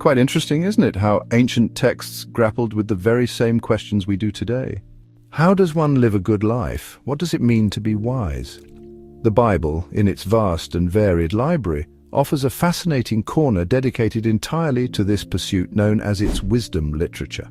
Quite interesting, isn't it, how ancient texts grappled with the very same questions we do today? How does one live a good life? What does it mean to be wise? The Bible, in its vast and varied library, offers a fascinating corner dedicated entirely to this pursuit known as its wisdom literature.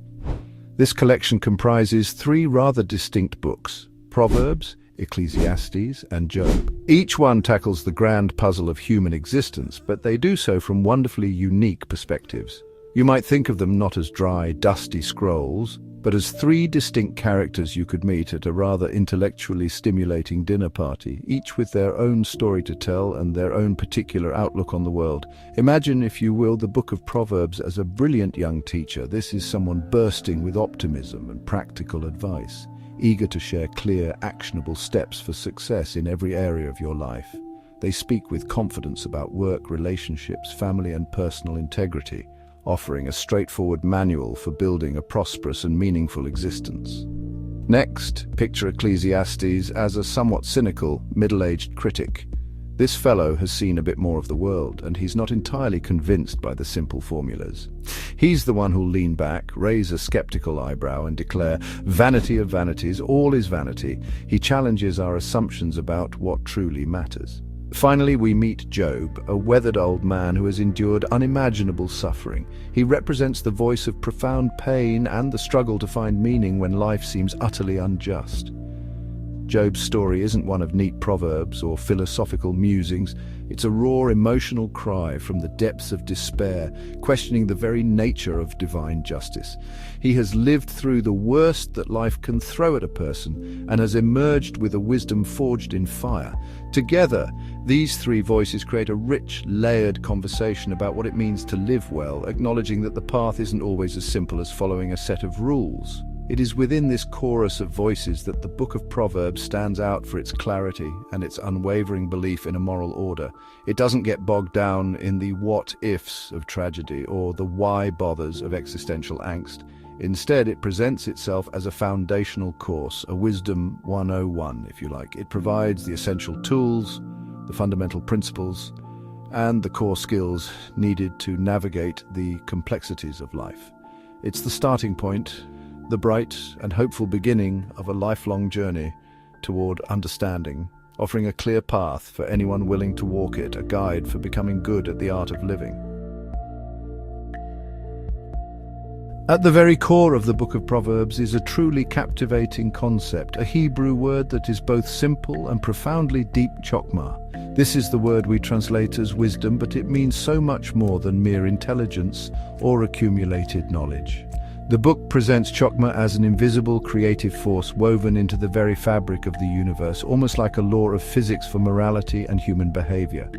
This collection comprises three rather distinct books: Proverbs, Ecclesiastes, and Job. Each one tackles the grand puzzle of human existence, but they do so from wonderfully unique perspectives. You might think of them not as dry, dusty scrolls, but as three distinct characters you could meet at a rather intellectually stimulating dinner party, each with their own story to tell and their own particular outlook on the world. Imagine, if you will, the book of Proverbs as a brilliant young teacher. This is someone bursting with optimism and practical advice, eager to share clear, actionable steps for success in every area of your life. They speak with confidence about work, relationships, family, and personal integrity, offering a straightforward manual for building a prosperous and meaningful existence. Next, picture Ecclesiastes as a somewhat cynical, middle-aged critic. This fellow has seen a bit more of the world, and he's not entirely convinced by the simple formulas. He's the one who'll lean back, raise a skeptical eyebrow, and declare, "Vanity of vanities, all is vanity." He challenges our assumptions about what truly matters. Finally, we meet Job, a weathered old man who has endured unimaginable suffering. He represents the voice of profound pain and the struggle to find meaning when life seems utterly unjust. Job's story isn't one of neat proverbs or philosophical musings. It's a raw, emotional cry from the depths of despair, questioning the very nature of divine justice. He has lived through the worst that life can throw at a person and has emerged with a wisdom forged in fire. Together, these three voices create a rich, layered conversation about what it means to live well, acknowledging that the path isn't always as simple as following a set of rules. It is within this chorus of voices that the book of Proverbs stands out for its clarity and its unwavering belief in a moral order. It doesn't get bogged down in the what-ifs of tragedy or the why-bothers of existential angst. Instead, it presents itself as a foundational course, a wisdom 101, if you like. It provides the essential tools, the fundamental principles, and the core skills needed to navigate the complexities of life. It's the starting point, the bright and hopeful beginning of a lifelong journey toward understanding, offering a clear path for anyone willing to walk it, a guide for becoming good at the art of living. At the very core of the book of Proverbs is a truly captivating concept, a Hebrew word that is both simple and profoundly deep, Chokmah. This is the word we translate as wisdom, but it means so much more than mere intelligence or accumulated knowledge. The book presents Chokmah as an invisible creative force woven into the very fabric of the universe, almost like a law of physics for morality and human behavior.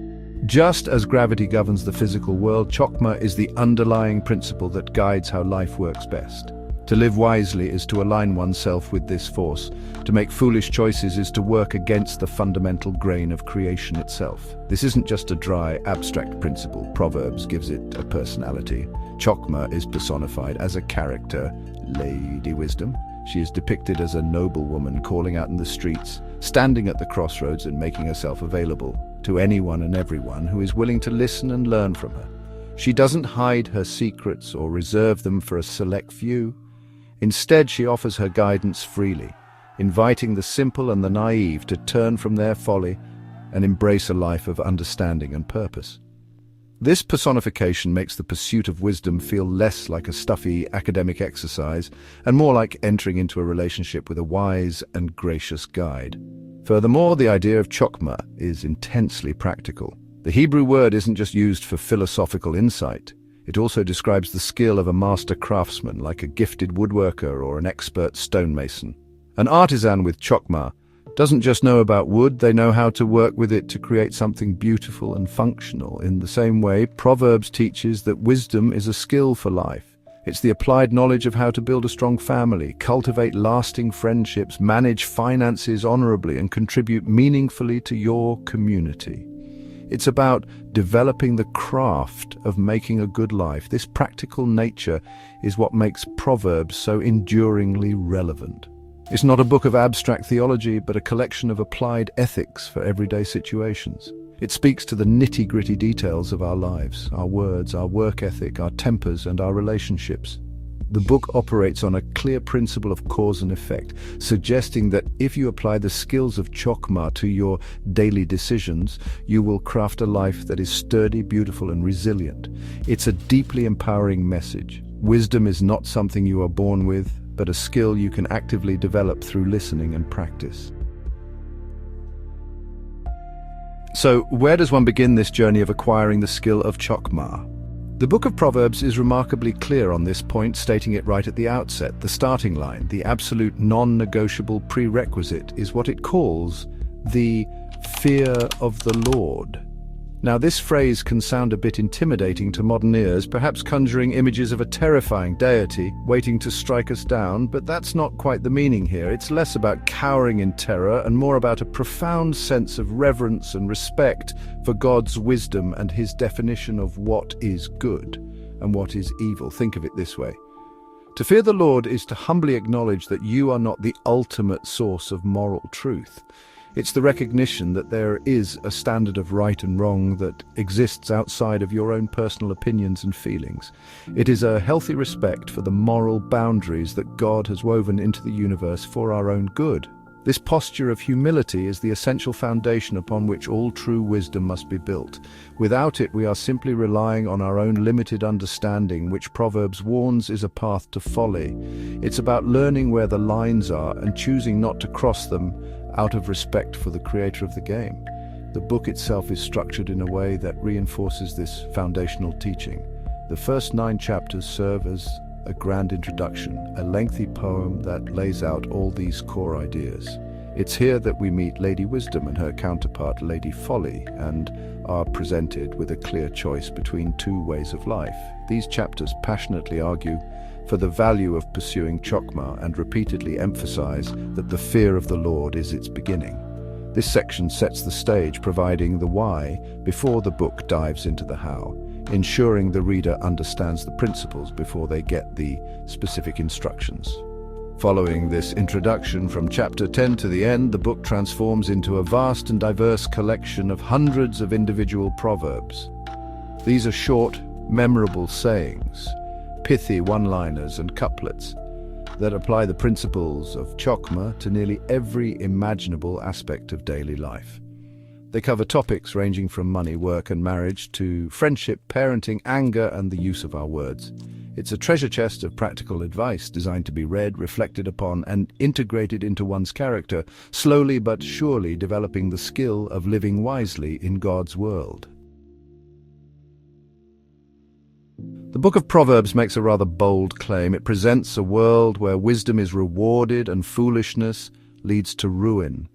Just as gravity governs the physical world, Chokmah is the underlying principle that guides how life works best. To live wisely is to align oneself with this force. To make foolish choices is to work against the fundamental grain of creation itself. This isn't just a dry, abstract principle. Proverbs gives it a personality. Chokmah is personified as a character, Lady Wisdom. She is depicted as a noble woman calling out in the streets, standing at the crossroads and making herself available to anyone and everyone who is willing to listen and learn from her. She doesn't hide her secrets or reserve them for a select few. Instead, she offers her guidance freely, inviting the simple and the naive to turn from their folly and embrace a life of understanding and purpose. This personification makes the pursuit of wisdom feel less like a stuffy academic exercise and more like entering into a relationship with a wise and gracious guide. Furthermore, the idea of Chokmah is intensely practical. The Hebrew word isn't just used for philosophical insight. It also describes the skill of a master craftsman, like a gifted woodworker or an expert stonemason. An artisan with Chokmah doesn't just know about wood, they know how to work with it to create something beautiful and functional. In the same way, Proverbs teaches that wisdom is a skill for life. It's the applied knowledge of how to build a strong family, cultivate lasting friendships, manage finances honorably, and contribute meaningfully to your community. It's about developing the craft of making a good life. This practical nature is what makes Proverbs so enduringly relevant. It's not a book of abstract theology, but a collection of applied ethics for everyday situations. It speaks to the nitty-gritty details of our lives, our words, our work ethic, our tempers, and our relationships. The book operates on a clear principle of cause and effect, suggesting that if you apply the skills of Chokmah to your daily decisions, you will craft a life that is sturdy, beautiful, and resilient. It's a deeply empowering message. Wisdom is not something you are born with, but a skill you can actively develop through listening and practice. So, where does one begin this journey of acquiring the skill of Chokmah? The book of Proverbs is remarkably clear on this point, stating it right at the outset. The starting line, the absolute non-negotiable prerequisite, is what it calls the fear of the Lord. Now, this phrase can sound a bit intimidating to modern ears, perhaps conjuring images of a terrifying deity waiting to strike us down, but that's not quite the meaning here. It's less about cowering in terror and more about a profound sense of reverence and respect for God's wisdom and his definition of what is good and what is evil. Think of it this way. To fear the Lord is to humbly acknowledge that you are not the ultimate source of moral truth. It's the recognition that there is a standard of right and wrong that exists outside of your own personal opinions and feelings. It is a healthy respect for the moral boundaries that God has woven into the universe for our own good. This posture of humility is the essential foundation upon which all true wisdom must be built. Without it, we are simply relying on our own limited understanding, which Proverbs warns is a path to folly. It's about learning where the lines are and choosing not to cross them out of respect for the creator of the game. The book itself is structured in a way that reinforces this foundational teaching. The first 9 chapters serve as a grand introduction, a lengthy poem that lays out all these core ideas. It's here that we meet Lady Wisdom and her counterpart, Lady Folly, and are presented with a clear choice between 2 ways of life. These chapters passionately argue for the value of pursuing Chokmah and repeatedly emphasize that the fear of the Lord is its beginning. This section sets the stage, providing the why before the book dives into the how, ensuring the reader understands the principles before they get the specific instructions. Following this introduction from chapter 10 to the end, the book transforms into a vast and diverse collection of hundreds of individual proverbs. These are short, memorable sayings, pithy one-liners and couplets that apply the principles of Chokmah to nearly every imaginable aspect of daily life. They cover topics ranging from money, work and marriage to friendship, parenting, anger and the use of our words. It's a treasure chest of practical advice designed to be read, reflected upon and integrated into one's character, slowly but surely developing the skill of living wisely in God's world. The book of Proverbs makes a rather bold claim. It presents a world where wisdom is rewarded and foolishness leads to ruin.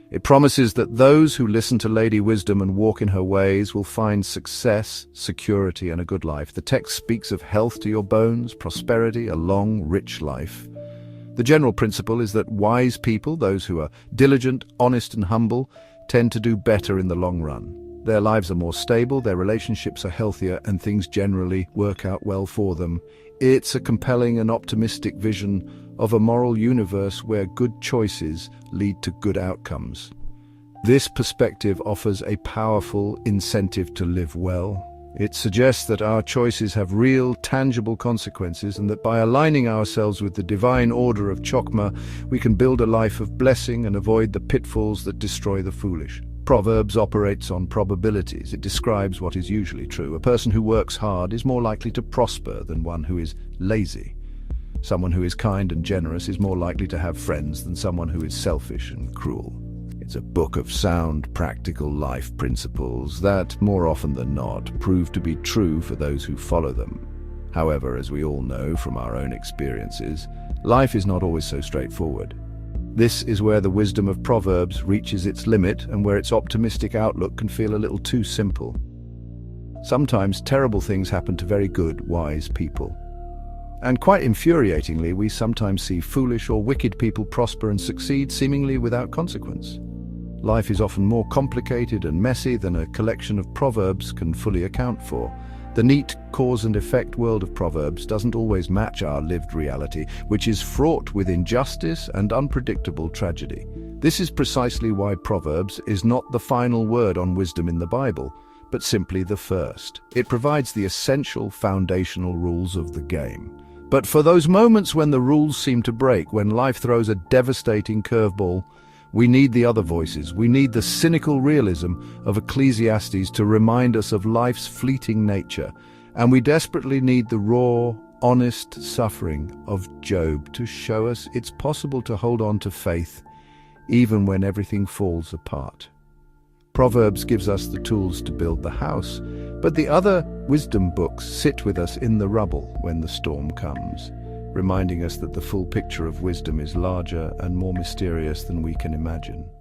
It promises that those who listen to Lady Wisdom and walk in her ways will find success, security, and a good life. The text speaks of health to your bones, prosperity, a long, rich life. The general principle is that wise people, those who are diligent, honest, and humble, tend to do better in the long run. Their lives are more stable, their relationships are healthier, and things generally work out well for them. It's a compelling and optimistic vision of a moral universe where good choices lead to good outcomes. This perspective offers a powerful incentive to live well. It suggests that our choices have real, tangible consequences and that by aligning ourselves with the divine order of Chokmah, we can build a life of blessing and avoid the pitfalls that destroy the foolish. Proverbs operates on probabilities. It describes what is usually true. A person who works hard is more likely to prosper than one who is lazy. Someone who is kind and generous is more likely to have friends than someone who is selfish and cruel. It's a book of sound, practical life principles that, more often than not, prove to be true for those who follow them. However, as we all know from our own experiences, life is not always so straightforward. This is where the wisdom of Proverbs reaches its limit and where its optimistic outlook can feel a little too simple. Sometimes terrible things happen to very good, wise people. And quite infuriatingly, we sometimes see foolish or wicked people prosper and succeed seemingly without consequence. Life is often more complicated and messy than a collection of proverbs can fully account for. The neat cause and effect world of Proverbs doesn't always match our lived reality, which is fraught with injustice and unpredictable tragedy. This is precisely why Proverbs is not the final word on wisdom in the Bible, but simply the first. It provides the essential foundational rules of the game. But for those moments when the rules seem to break, when life throws a devastating curveball, we need the other voices. We need the cynical realism of Ecclesiastes to remind us of life's fleeting nature. And we desperately need the raw, honest suffering of Job to show us it's possible to hold on to faith even when everything falls apart. Proverbs gives us the tools to build the house, but the other wisdom books sit with us in the rubble when the storm comes, reminding us that the full picture of wisdom is larger and more mysterious than we can imagine.